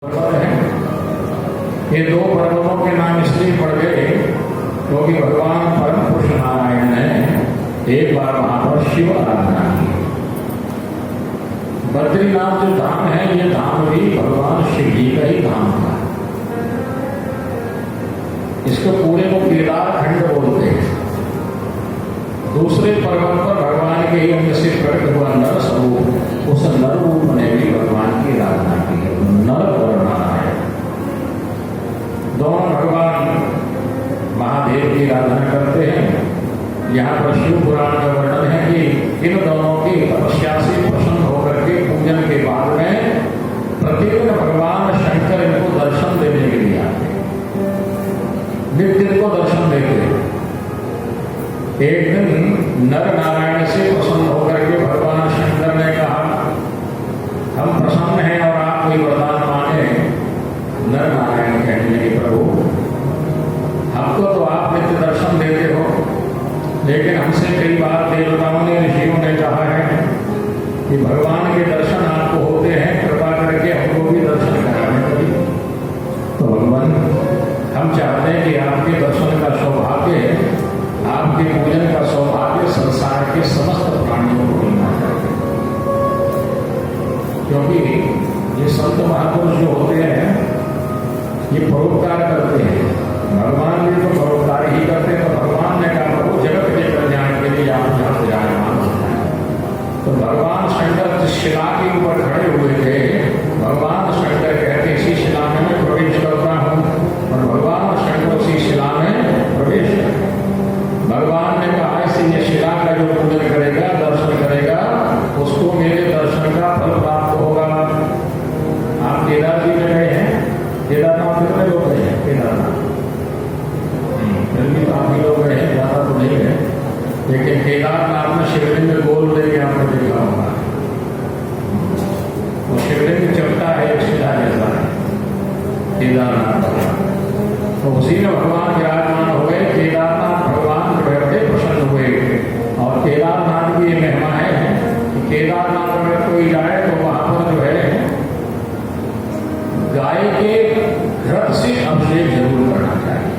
ये दो पर्वतों के नाम इसलिए पड़ गए क्योंकि भगवान परम पुरुष नारायण ने एक बार वहां पर शिव आराधना की। बद्रीनाथ जो धाम है ये धाम भी भगवान शिव जी का ही धाम था। इसको पूरे को केदार खंड बोलते हैं। दूसरे पर्वत पर भगवान के ही अंग से प्रकट हुआ नर स्वरूप, उस नर रूप ने भी भगवान की आराधना की है। नर और नारायण दोनों भगवान महादेव की आराधना करते हैं। यहाँ पर शिव पुराण का वर्णन है कि इन दोनों की तपस्या से प्रसन्न होकर के पूजन के बाद में प्रतिदिन भगवान शंकर इनको दर्शन देने के लिए आते हैं। नित्य को दर्शन देते हैं। एक दिन नर नारायण से प्रसन्न होकर के भगवान शंकर ने कहा, हम प्रसन्न हैं और आप कोई वरदान मांगे। नर नारायण कहने लगे, प्रभु हमको तो आप नित्य दर्शन देते हो, लेकिन हमसे कई बार देवताओं ने ऋषियों ने कहा है कि भगवान के दर्शन आपको होते हैं, कृपा करके हमको भी दर्शन कराने कभी। तो भगवान हम चाहते हैं कि आपके दर्शन का सौभाग्य, आपके पूजन का सौभाग्य संसार के समस्त प्राणियों को मिलना चाहिए। क्योंकि ये संत महापुरुष जो होते हैं ये परोपकार करते हैं। भगवान भी तो परोपकार ही करते हैं। तो भगवान ने कहा, प्रभु जगत के कल्याण के लिए आप जहाँ विराजमान होते हैं। तो भगवान शंकर जिस शिला के ऊपर खड़े हुए थे, भगवान शंकर कहते इसी शिला में मैं प्रवेश करता हूँ, और भगवान शंकर उसी शिला में प्रवेश करते। भगवान ने कहा, इसलिए शिला का जो पूजन करेगा, दर्शन करेगा, उसको मेरे दर्शन का फल प्राप्त होगा। आप केदार जी में गए हैं? केदारनाथ कितने लोग गए हैं? केदारनाथ फिर भी काफी लोग गए हैं, ज्यादा तो नहीं है। लेकिन केदारनाथ में शिवलिंग गोल लेके आपने देखा होगा। वो शिवलिंग चपटा है, एक शिला जैसा है केदारनाथ। तो उसी में भगवान विराजमान हुए। केदारनाथ भगवान बड़े प्रसन्न हुए। और केदारनाथ की ये महिमा है कि केदारनाथ में कोई जाए तो वहां पर जो है गाय के घृत से अभिषेक जरूर करना चाहिए।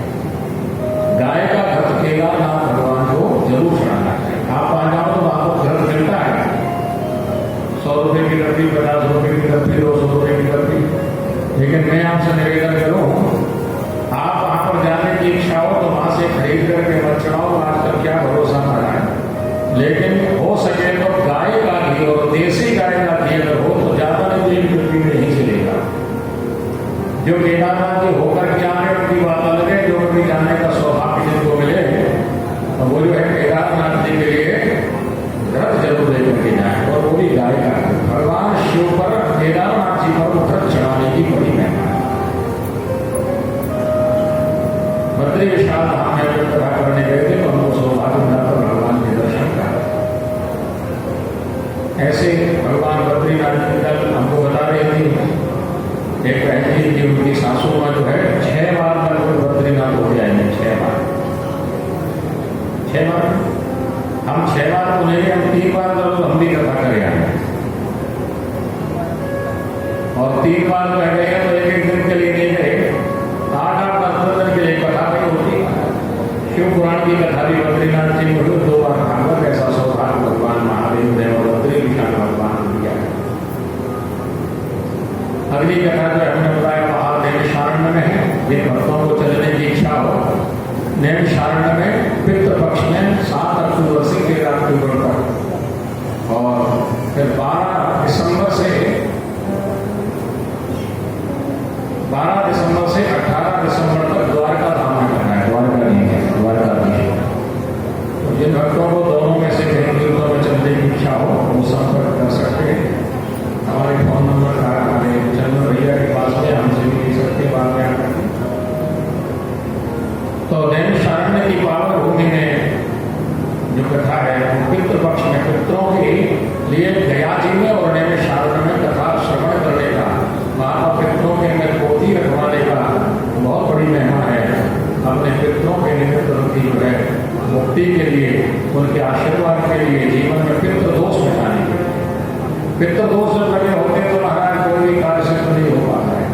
गाय का घृत केदारनाथ भगवान को जरूर चढ़ाना चाहिए। आप आ जाओ तो आपको घृत मिलता है, 100 रुपए की डब्बी, 50 रुपए की डब्बी, 200 रुपए की डब्बी। लेकिन मैं आपसे निवेदन करूं, आप वहां पर जाने की इच्छा हो तो वहां से खरीद करके मत चढ़ाओ। आजकल क्या भरोसा पड़ा है। लेकिन हो सके तो गाय का घी और देसी गाय का घी अगर हो तो ज्यादा नहीं, 1 रुपये में नहीं चलेगा। जो केदारनाथ जी होकर के आने की बात अलग है, जो कभी जाने का सौभाग्य जिनको मिले तो वो जो है केदारनाथ जी के लिए घृत जरूर लेकर के जाए, और वो भी गाय का। भगवान शिव पर, केदारनाथ जी पर घृत चढ़ाने की बड़ी महिमा है। बद्री विशाल धाम में जब कथा करने गए थे तो हमको सौभाग्य मिला था भगवान के दर्शन का। ऐसे भगवान बद्रीनाथ जी कल हमको बता रही थी, एक बहन जी उनकी सासू माँ जो है 6 बार तक बद्रीनाथ हो जाएंगे। 6 बार हम 6 बार तो नहीं, हम 3 बार जरूर हम भी कथा करे आए। और 3 बार जो है गए तो एक दिन के लिए नहीं गए, 8-10 दिन के लिए कथा नहीं होती। शिव पुराण की कथा भी बद्रीनाथ जी को 2 बार भागवत। ऐसा सौभाग्य भगवान महादेव ने और बद्री विशाल भगवान ने दिया। अगली कथा जो हमने बताया महादेव शारण्य में है। जिन भक्तों को चलने की इच्छा हो, नैम शारण्य में पितृ पक्ष में 7 अक्टूबर से 13 अक्टूबर तक, और फिर 12 दिसंबर से 18 दिसंबर तक द्वारका धाम में करना है। द्वारका नहीं है, द्वारका नहीं है। तो जिन भक्तों को दोनों में से कहीं तीर्थों में चलने की इच्छा हो वो संपर्क कर सकते हैं। हमारे फोन नंबर का हमारे चंद्र भैया के पास में, हमसे भी ले सकते बाद में आकर। तो नैम शारण्य की पावन भूमि में जो कथा है वो पितृ पक्ष में पितरों के लिए गया जी में और नैम शारण्य में कथा श्रवण करने का, माता पितरों के अंदर पोती रखवाने का बहुत बड़ी महिमा है। अपने पितरों के निमित्त उनकी जो है मुक्ति के लिए, उनके आशीर्वाद के लिए, जीवन में पितृ दोष मिटाने के लिए। पितृ दोष जब लगे होते तो महाराज कोई भी कार्य सिद्ध नहीं हो पाता है।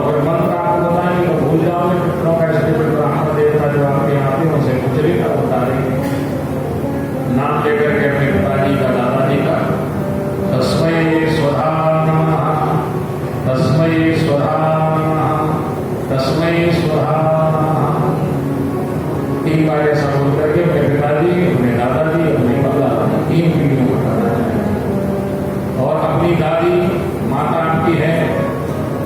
अगर मंत्र आपको बताएंगे तो भूल जाओगे, पितरों का स्टेटमेंट ब्राह्मण देवता जो आपके यहाँ आते हैं उनसे पूछ लेगा, बता देंगे। नाम लेकर के अपने पिताजी का, दादाजी का, तस्मै स्वधा नमः, तस्मै स्वधा नमः, तस्मै स्वधा नमः, 3 बार ऐसा बोल करके अपने पिताजी, अपने दादाजी, अपने बल्ला 3 पीढ़ियों को करना है। और अपनी दादी, माता आपकी है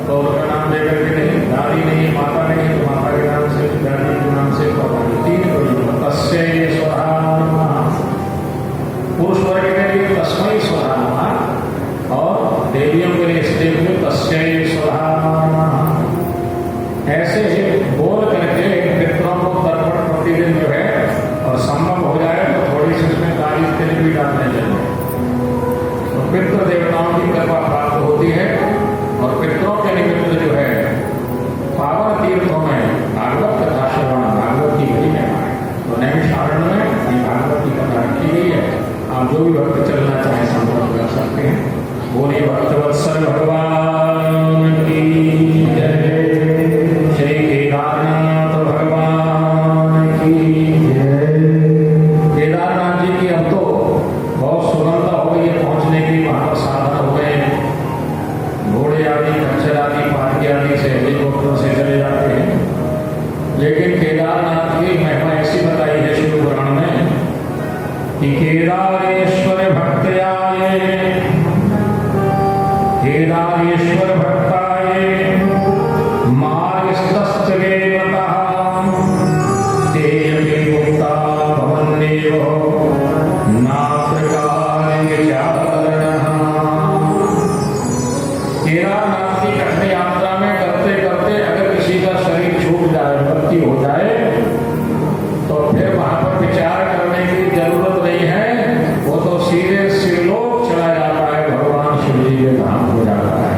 तो उनका नाम लेकर के नहीं, दादी नहीं, माता नहीं तो माता के नाम से, दादी के नाम से, 3 पीढ़ियों तस्मै स्वधा नमः। पुरुष वर्ग के लिए तस्मै स्वधा नमः और देवियों के लिए स्टेप में तस्मै स्वधा नमः। ऐसे बोल करके पितरों को तर्पण प्रतिदिन जो है, और संभव हो जाए तो थोड़ी सी उसमें काली तिल भी डालने चाहिए, तो पितृ देवताओं की कृपा प्राप्त होती है। और पितरों के निमित्त जो है पावन तीर्थों में भागवत कथा श्रवण, भागवत की बड़ी महिमा है। तो नैमिषारण्य में भागवत की कथा रखी गई है। आप जो भी भक्त चलना चाहें संपर्क कर सकते हैं। बोलिए भक्तवत्सल भगवान की जय, श्री केदारनाथ भगवान की जय। केदारनाथ जी की अब तो बहुत सुगमता हो गई है पहुंचने की, वहां पर साधन हो गए, घोड़े आदि, खच्चर आदि, पालकी आदि से, हेलीकॉप्टर से चले जाते हैं। लेकिन केदारनाथ की महिमा ऐसी बताई है शिव पुराण में कि केदारेश्वर भक्तयाये, केदारेश्वर भक्ताये मार्गस्तस्त्वे मतः तेयते मुक्ता भवन्नेव नात्रकार्य चारणः। केदारनाथ की कठिन यात्रा में करते करते अगर किसी का शरीर छूट जाए, मृत्यु हो जाए, तो फिर वहां पर विचार करने की जरूरत नहीं है, वो तो सीधे शिवलोक चला जाता है, भगवान शिव जी के धाम हो जाता है।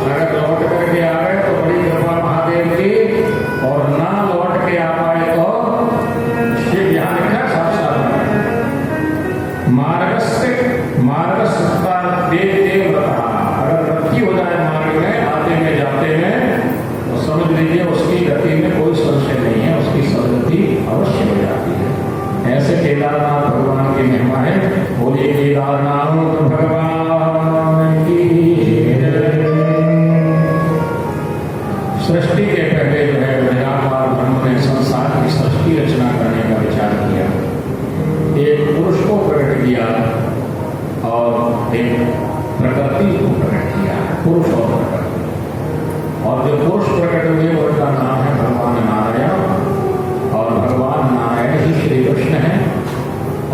अगर लौट करके आ गए तो बड़ी कृपा महादेव की, और ना लौट के आ पाए तो शिव यहाँ लिखा साक्षात मार्गस्था देव देव रहा। अगर मृत्यु हो जाए मार्ग में आते में जाते में, तो समझ लीजिए उसकी गति में कोई संशय नहीं है, उसकी सदगति अवश्य हो जाती है। ऐसे केदारनाथ भगवान की महिमा है। बोलिए केदारनाथ भगवान की जय। सृष्टि के पहले जो है निराकार ब्रह्म ने संसार की सृष्टि रचना करने का विचार किया। एक पुरुष को प्रकट किया और एक प्रकृति को प्रकट किया, पुरुष और प्रकृति। और जो पुरुष प्रकट हुए उनका नाम है भगवान नारायण, और भगवान नारायण ही श्री कृष्ण है।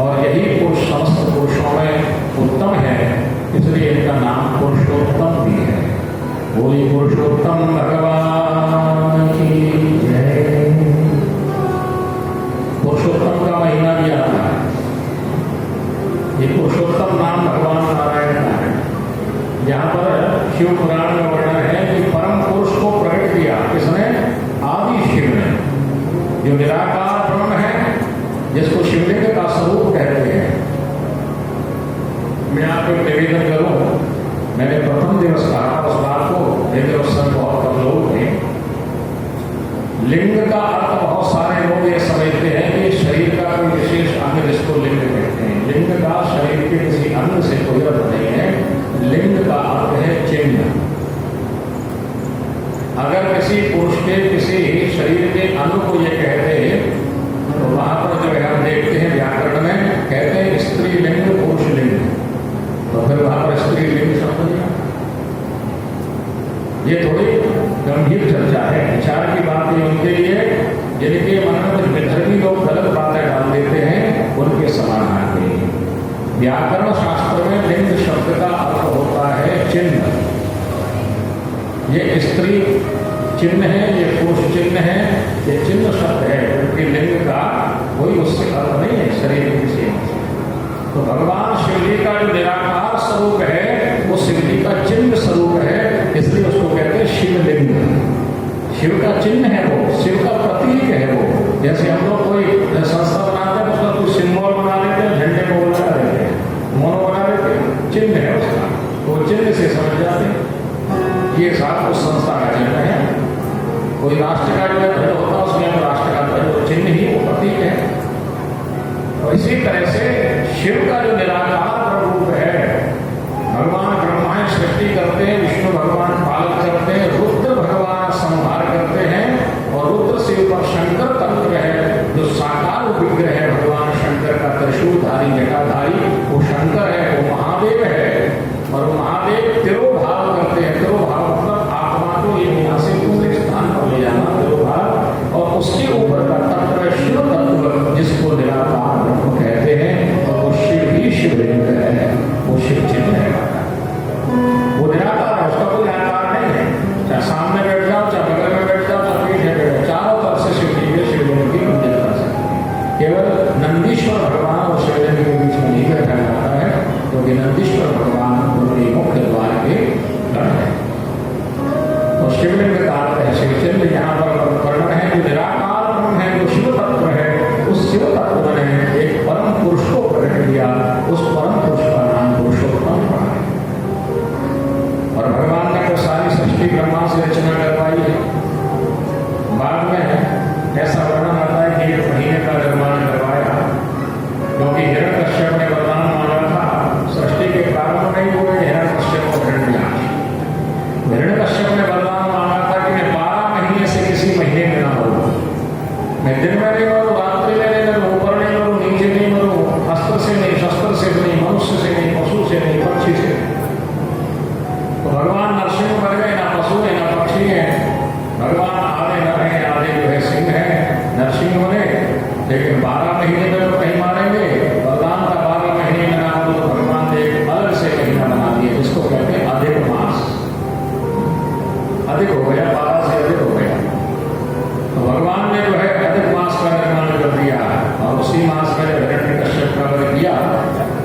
और यही पुरुष समस्त पुरुषों में उत्तम है, इसलिए इनका नाम पुरुषोत्तम भी है। बोली पुरुषोत्तम भगवान की जय। पुरुषोत्तम का महीना भी आता है। ये पुरुषोत्तम नाम भगवान नारायण का है। यहाँ पर शिव पुराण में वर्णन है कि परम पुरुष को प्रकट किया किसने? आदि शिव ने, जो निराकार ब्रह्म है, जिसको शिवलिंग का स्वरूप कहते हैं। मैं आपको निवेदन करूं, मैंने प्रथम दिवस कहा उस बात को, लेकिन उस समय बहुत कम लोग थे। लिंग का अर्थ बहुत सारे लोग ये समझते हैं कि शरीर का कोई विशेष अंग जिसको लिंग कहते हैं। लिंग का शरीर के किसी अंग से कोई अर्थ नहीं है। लिंग का अर्थ है चिन्ह। अगर किसी पुरुष के किसी शरीर के अंग को ये कहते हैं तो वहां पर जो हम देखते हैं व्याकरण में कहते हैं स्त्रीलिंग पुरुष लिंग, तो फिर वहां पर स्त्रीलिंग शब्द नहीं आता। ये थोड़ी गंभीर चर्चा है, विचार की बात है उनके लिए जिनके मन में कुछ विधर्मी लोग गलत बातें डाल देते हैं, उनके समाधान के लिए। व्याकरण शास्त्र में लिंग शब्द का अर्थ होता है चिन्ह। ये स्त्री चिन्ह है, ये पुरुष चिन्ह है, ये चिन्ह शब्द है, क्योंकि लिंग का कोई उससे अर्थ नहीं है शरीर के किसी अंग से। तो भगवान शिव जी का जो निराकार स्वरूप है वो शिव जी का चिन्ह स्वरूप है, इसलिए उसको कहते हैं शिवलिंग। शिव का चिन्ह है वो, शिव का प्रतीक है वो। जैसे हम लोग कोई संस्था बनाते हैं उसका कोई सिंबल बना लेते हैं, झंडे को बना देते हैं, मोनो बना देते हैं, चिन्ह है उसका, वो चिन्ह से समझ जाते हैं ये साथ उस संस्था है। कोई राष्ट्र का जो ध्वज होता है उसमें राष्ट्र का ध्वज चिन्ह ही वो प्रतीक है। और इसी तरह से शिव का जो निराकार रूप है, भगवान ब्रह्मा सृष्टि करते हैं, विष्णु भगवान पालन करते हैं, रुद्र भगवान संहार करते हैं, और रुद्र से ऊपर शंकर तत्व है जो साकार विग्रह है भगवान शंकर का, त्रिशूलधारी जटाधारी, वो शंकर है, वो महादेव है। और महादेव तिरोभाव करते हैं। तिरोभाव मतलब आत्मा को ये यहाँ से दूसरे स्थान पर ले जाना, तिरोभाव। और उसके ऊपर का तत्व है शिव तत्व, जिसको निराकार ब्रह्म कहते हैं, और वो शिव ही शिवलिंग है, वो शिव चिन्ह है, वो निराकार है, उसका कोई आकार नहीं है। चाहे सामने बैठ जाओ, चाहे बगल में बैठ जाओ, चाहे पीछे बैठ जाओ, चारों तरफ से शिव जी के शिवलिंग की पूजा कर सकते हैं। केवल नंदीश्वर भगवान और शिवलिंग के बीच में नहीं बैठा जाता है, क्योंकि नंदीश्वर भगवान उनके मुख्य द्वार के गण है। तो शिवलिंग का अर्थ है शिवचिन्ह। यहाँ पर वर्णन है जो निराकार ब्रह्म है, जो शिव तत्व है, उस शिव तत्व ने एक परम पुरुष को प्रकट किया, उस परम पुरुष का नाम पुरुषोत्तम पड़ा है। और भगवान ने तो सारी सृष्टि ब्रह्मा से रचना करवाई है। बाद में ऐसा वर्णन आता है कि 1 महीने का निर्माण करवाया, क्योंकि हिरण्यकश्यप ने वरदान मांगा था। सृष्टि के प्रारंभ में ही वो हिरण्यकश्यप को वरण दिया। हिरण्यकश्यप ने वरदान मांगा था कि मैं 12 महीने से किसी महीने में ना मरूं, मैं दिन में नहीं मरूं, रात्रि में नहीं मरूं, ऊपर नहीं मरूं, नीचे नहीं मरूं, अस्त्र से नहीं, शस्त्र से नहीं, मनुष्य से नहीं, पशु से नहीं, पक्षी से। तो भगवान नरसिंह बन गए, ना पशु है ना पक्षी है। भगवान आधे नर हैं, आधे जो है सिंह है, नरसिंह बने। लेकिन 12 महीने में तो नहीं मारेंगे, वरदान का 12 महीने में ना हो, तो भगवान ने एक अलग से महीना बना दिया, जिसको कहते हैं अधिक मास। अधिक हो गया, 12 से अधिक हो गया। तो भगवान ने जो है अधिक मास का निर्माण कर दिया, और उसी मास में हिरण्यकश्यप का वध किया।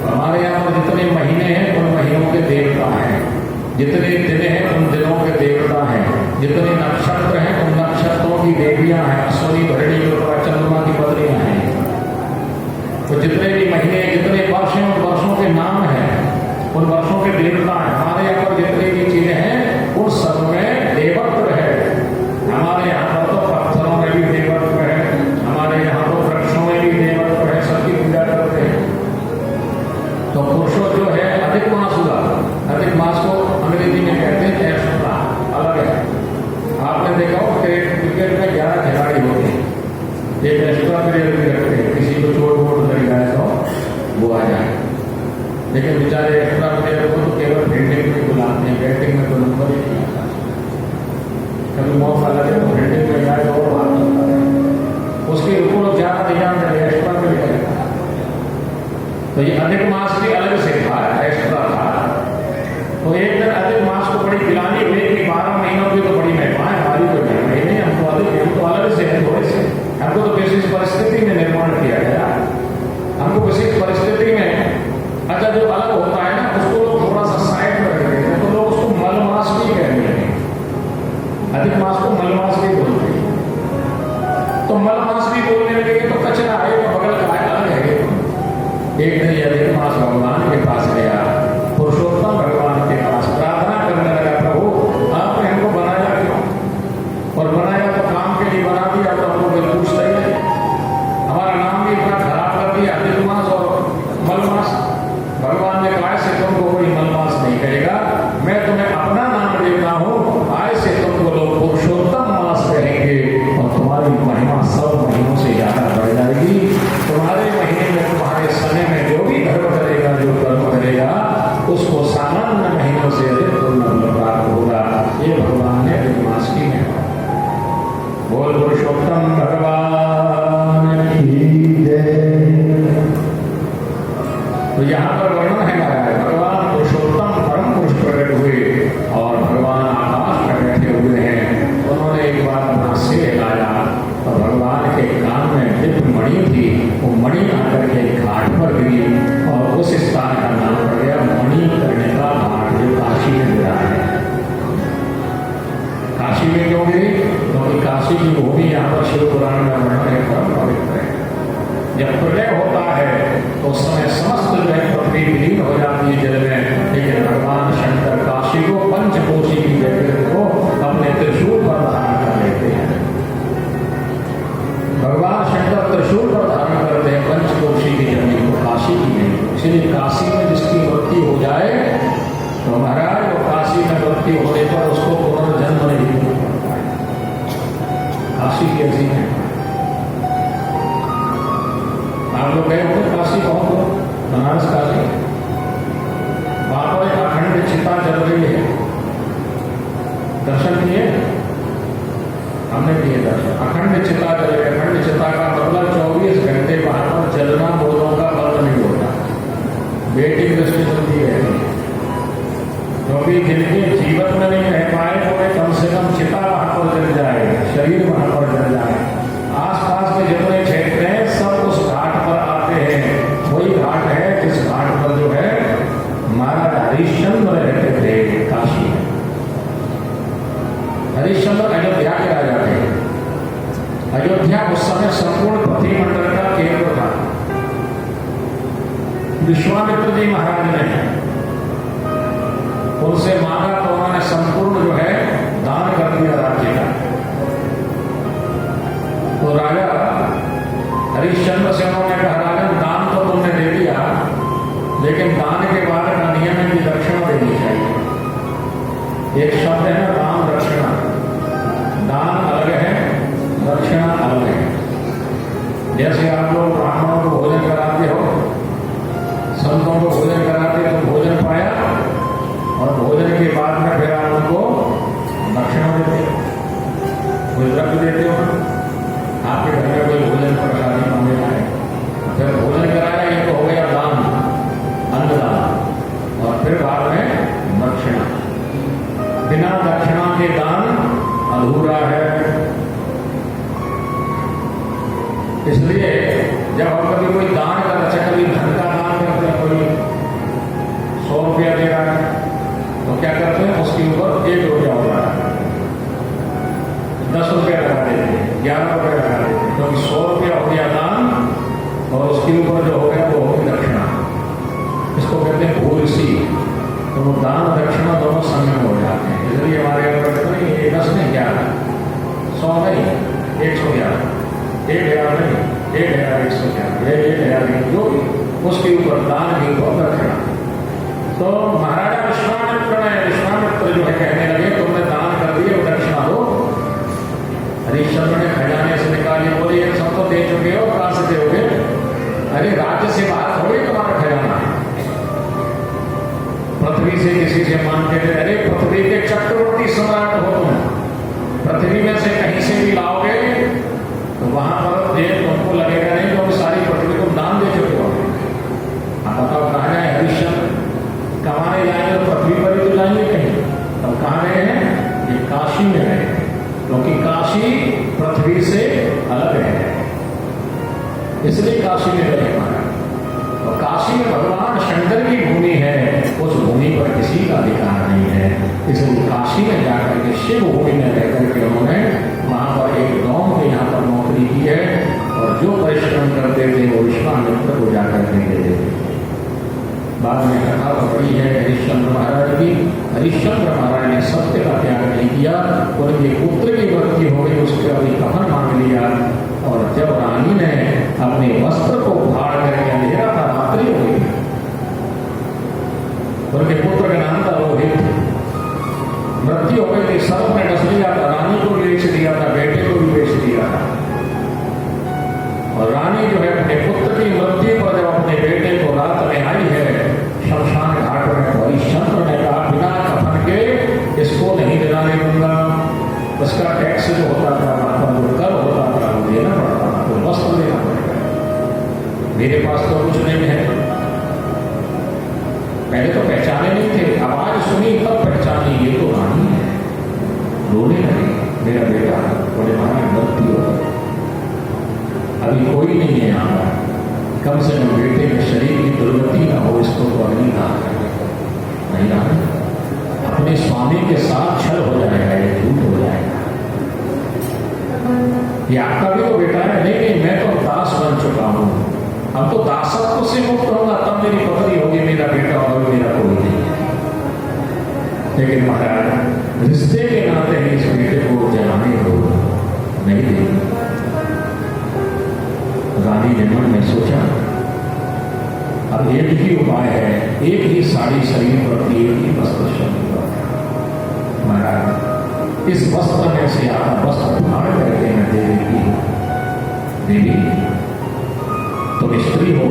हमारे यहाँ पर जितने महीने हैं उन महीनों के देवता हैं, जितने दिन हैं उन दिनों के देवता हैं, जितने नक्षत्र हैं उन नक्षत्रों की देवियां हैं, अश्वनी भरणी चंद्रमा की पत्नियां हैं। तो जितने भी महीने, जितने वर्ष हैं उन वर्षों के नाम हैं, उन वर्षों के देवता हैं। हमारे यहाँ पर जितनी भी चीजें हैं उन सब में देवत्व है। हमारे यहाँ पर तो पत्थरों में भी देवत्व है, हमारे यहाँ तो वृक्षों में भी देवत्व है, सबकी पूजा करते हैं। तो पुरुषों जो है अधिक मास हुआ, अधिक मास को अंग्रेजी में कहते हैं एक्स्ट्रा, अलग है। आपने देखा हो क्रिकेट में 11 खिलाड़ी होते हैं, एक एक्स्ट्रा पीरियड भी रखते हैं, किसी को चोट वोट लग जाए तो वो आ जाए। लेकिन बेचारे एक्स्ट्रा पीरियड को तो केवल फील्डिंग में बुलाते हैं, बैटिंग में तो नंबर ही नहीं आता। कभी मौका लगे तो फील्डिंग में जाए तो और बात होता है, उसकी रिपोर्ट ज्यादा ध्यान रहे, एक्स्ट्रा पीरियड। तो ये अधिक मास भी अलग से था, एक्स्ट्रा था। तो एक दिन अधिक मास को बड़ी गिलानी हुई कि 12 महीनों की तो बड़ी महिमा है, हमारी तो नहीं, हमको अलग से है, थोड़े से। हमको तो विशेष परिस्थिति में निर्माण किया गया, हमको विशेष परिस्थिति में। अच्छा, जो अलग होता है ना उसको लोग थोड़ा सा साइड में रख देते हैं, तो लोग उसको मलमास भी कहते हैं, अधिक मास को मलमास भी बोलते हैं। तो मलमास भी बोलने लगे तो कचरा है, तो बगल का है, अलग है। एक दिन अधिक मास भगवान के पास गया, पुरुषोत्तम भगवान के पास प्रार्थना करने लगा, प्रभु आपने हमको बनाया क्यों? और बनाया तो काम के लिए बना दिया, तो हमको कोई पूछता ही नहीं। हमारा नाम भी इतना खराब कर दिया, अधिक मास और मलमास। भगवान ने कहा से तुमको कोई मलमास नहीं कहेगा, मैं तुम्हें अपना नाम देता हूँ, आज से तुमको लोग पुरुषोत्तम मास कहेंगे, और तुम्हारी महिमा सब महीनों से ज्यादा बढ़ जाएगी। तुम्हारे महीने में, तुम्हारे समय में जो भी धर्म करेगा, जो कर्म करेगा, उसको सामान्य महीनों से अधिक पुण्य प्राप्त होगा। ये भगवान ने अधिक मास की है। बोल पुरुषोत्तम भगवान की जय। तो यहाँ पर वर्णन है भगवान पुरुषोत्तम परम पुरुष प्रकट हुए, और भगवान आकाश में बैठे हुए हैं। उन्होंने एक बार अपना सिर हिलाया, तो भगवान के कान में दिव्य मणि थी, वो मणि आकर के घाट पर गिरी, और उस स्थान का नाम पड़ गया मणिकर्णिका घाट, जो काशी में गिरा है। काशी में क्यों गिरी? क्योंकि काशी की भूमि यहाँ पर शिव पुराण में वर्णन है, परम पवित्र है। जब प्रलय होता है तो उस समय समस्त जो है पृथ्वी विलीन हो जाती है जल में, लेकिन भगवान शंकर काशी को पंचकोशी की जगह को अपने त्रिशूल पर धारण कर लेते हैं। काशी पहुंच गो, बनारस काशी, वहां पर एक अखंड चिता जल रही है। दर्शन किए हमने, किए दर्शन। अखंड चिता जल रही, अखंड चिता का मतलब 24 घंटे वहां पर जलना बोलों का बंद नहीं होता, बेटी दृष्टि चलती रहती है। क्योंकि जिनके जीवन में नहीं रह पाए तो वे कम से कम चिता वहां पर जल जाए, शरीर वहां पर जल जाए। आसपास के जितने क्षेत्र हैं सब उस घाट पर आते हैं। वही घाट है जिस घाट पर जो है महाराज हरिश्चंद्र रहते थे काशी में। हरिश्चंद्र अयोध्या के राजा थे। अयोध्या उस समय संपूर्ण पृथ्वी मंडल का केंद्र था। विश्वामित्र जी महाराज ने उनसे मांगा तो उन्होंने संपूर्ण जो है दान कर दिया राज्य का। तो राजा हरिश्चंद्र से उन्होंने कहा, राजन दान तो तुमने दे दिया, लेकिन दान के बाद का नियम है कि दक्षिणा देनी चाहिए। एक शब्द है ना दान दक्षिणा, दान अलग है, दक्षिणा अलग है। जैसे आप लोग ब्राह्मणों को भोजन कराते हो, संतों को भोजन कराते हो, तो भोजन पाया और भोजन के बाद में फिर आप उनको दक्षिणा देते हो, कोई द्रव्य देते हो। आपके घर में कोई भोजन प्रसादी मांगे आए, फिर भोजन कराया, ये तो हो गया दान, अन्नदान। और फिर बाद में दक्षिणा। बिना दक्षिणा के दान अधूरा है। इसलिए जब हम कभी कोई दान कर रहे, कभी धन का दान करते हैं, कोई 100 रुपया दे रहा है तो क्या करते हैं, उसके ऊपर 1 रुपया हो रहा है, 10 रुपया लगा देते हैं, 11 रुपया लगा देते हैं, क्योंकि 100 रुपया हो गया दान और उसके ऊपर जो हो गया वो हो गई दक्षिणा। इसको कहते हैं भूलसी। तो वो दान दक्षिणा दोनों संग में हो जाते हैं। इसलिए हमारे यहाँ कहते हैं ये 10 नहीं 11, 100 नहीं 111, 1000 नहीं 1111, 1000 नहीं, जो उसके ऊपर दान के ऊपर दक्षिणा। तो महाराजा विश्वामित्र जो है कहने लगे, तुमने दान कर दिए, दक्षिणा दो। हरिश्चंद्र ने खजाने से निकाली, बोले ये सब तो दे चुके हो, कहां से दोगे? अरे राज्य से बात हो गई तुम्हारा खजाना, पृथ्वी से किसी से मांगते थे। अरे पृथ्वी के चक्रवर्ती सम्राट हो तुम, पृथ्वी में से कहीं से भी लाओगे तो वहां पर देर तुमको लगेगा नहीं, क्योंकि सारी पृथ्वी को दान दे चुके हो। आप बताओ कहाँ जाए हरिश्चंद्र? कमाने जाएंगे तो पृथ्वी पर ही तो जाएंगे कहीं, तब कहाँ गए हैं? ये काशी में गए, क्योंकि काशी पृथ्वी से अलग है, इसलिए काशी में गए महाराज। और काशी में भगवान शंकर की भूमि है, उस भूमि पर किसी का अधिकार नहीं है। इसलिए काशी में जाकर के शिव भूमि में रहकर के उन्होंने वहां पर एक गांव के यहाँ पर नौकरी की है, और जो परिश्रम करते थे वो विश्वामित्र को जाकर के दे देते। बाद में कथा बड़ी है हरिश्चंद्र महाराज की। हरिश्चंद्र महाराज ने सत्य का त्याग नहीं किया, उनके पुत्र की मृत्यु हो गई, उसके अभी कफन मांग लिया। और जब रानी ने अपने वस्त्र को फाड़ करके, अंधेरा था, रात्रि हो गई, उनके पुत्र का नाम था रोहित, मृत्यु हो गई थी, सर्प ने डस लिया था, रानी को भी बेच दिया था, बेटे को भी बेच दिया था। और रानी जो है अपने पुत्र की मृत्यु पर जब अपने बेटे को रात में आई है शमशान घाट में, तो हरिश्चंद्र ने कहा बिना कफन के इसको नहीं जलाने दूंगा। उसका टैक्स जो होता था, जो कर होता था, वो देना पड़ता था, तो वस्त्र देना पड़ेगा। मेरे पास तो कुछ नहीं है। पहले तो पहचाने नहीं थे, आवाज सुनी तब पहचानी, ये तो रानी है। रोने लगे, मेरा बेटा बड़े महाराज गलती हो गई, अभी कोई नहीं है यहाँ पर, कम से कम बेटे के शरीर की दुर्गति ना हो, इसको तो अग्नि दान नहीं दान, अपने स्वामी के साथ छल हो जाएगा, ये झूठ हो जाएगा। ये आपका भी तो बेटा है। नहीं, मैं तो दास बन चुका हूं, अब तो दासत्व से मुक्त होगा, तब मेरी पत्नी होगी, मेरा बेटा होगा, मेरा कोई नहीं। लेकिन महाराज रिश्ते के नाते ही इस बेटे को जलाने को नहीं देंगे। रानी ने मन में सोचा अब एक ही उपाय है, एक ही साड़ी शरीर पर, एक ही वस्त्र शरीर पर। महाराज इस वस्त्र में से आता वस्त्र फाड़ करके मैं देवी की, देवी तुम स्त्री हो,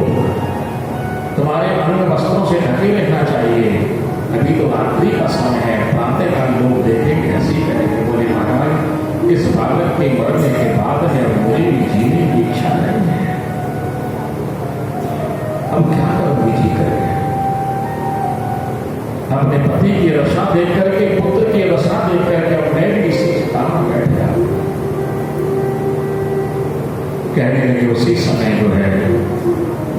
कि मरने के बाद में अब मुझे भी जीने की इच्छा नहीं है, अब क्या करूंगी जी करके। अपने पति की रक्षा देख करके, पुत्र की रक्षा देख करके अब मैं भी इसी चिंता में बैठ गया। कहने लगे उसी समय जो है,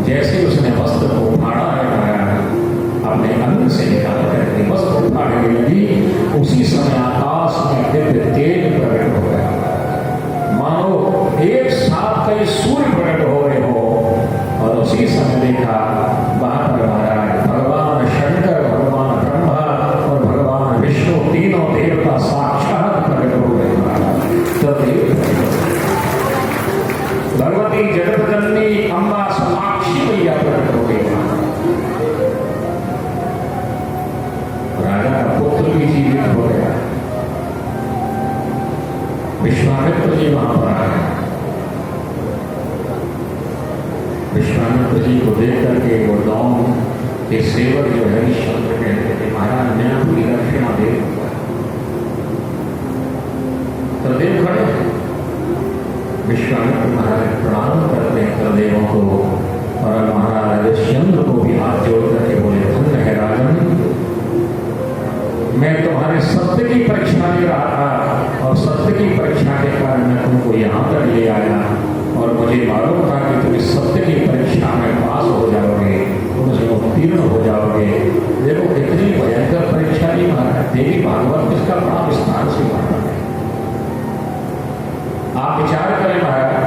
जैसे उसने वस्त्र को फाड़ा है, अपने अंग से निकाल करके वस्त्र फाड़ने लगी, उसी समय आकाश में दिव्य तेज प्रकट हो गया, मानो एक साथ कई सूर्य प्रकट हो गए हो। और उसी समय देखा वहां पर महाराज भगवान शंकर, भगवान ब्रह्मा और भगवान विष्णु तीनों देवता साक्षात प्रकट हो गए। भगवती जगत जननी अम्बा समाक्षी मैया प्रकट हो गई। राजा का पुत्र भी जीवित हो गया। विश्वामित्र जी वहां पर आए। विश्वामित्र जी को देख करके वो गांव के सेवक जो है हरिश्चंद्र कहते थे, महाराज मैं आपकी दक्षिणा दे दूंगा। तो देव खड़े, विश्वामित्र महाराज प्रणाम करते हैं सरदेवों को, और महाराज हरिश्चंद्र को भी हाथ जोड़ करके बोले, धन्य है राजन, मैं तुम्हारे सत्य की परीक्षा ले रहा था और सत्य की परीक्षा के कारण मैं तुमको यहाँ तक ले आया, और मुझे मालूम था कि तुम इस सत्य की परीक्षा में पास हो जाओगे, तुम उसमें उत्तीर्ण हो जाओगे। देखो कितनी भयंकर परीक्षा नहीं माना, देवी भागवत इसका बड़ा विस्तार से माना है। आप विचार करें महाराज,